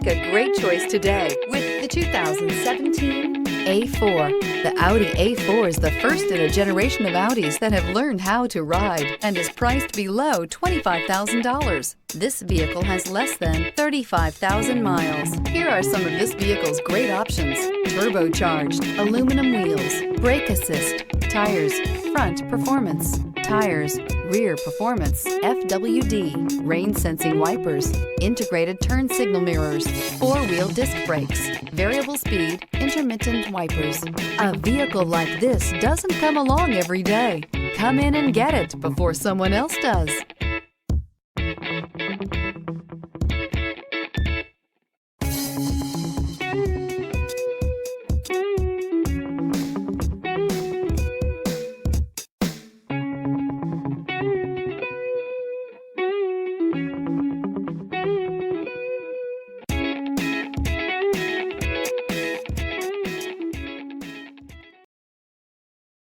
a great choice today with the 2017 A4. The Audi A4 is the first in a generation of Audis that have learned how to ride and is priced below $25,000. This vehicle has less than 35,000 miles. Here are some of this vehicle's great options: turbocharged, aluminum wheels, brake assist, tires, front performance, tires, rear performance, FWD, rain sensing wipers, integrated turn signal mirrors, four-wheel disc brakes, variable speed, intermittent wipers. A vehicle like this doesn't come along every day. Come in and get it before someone else does.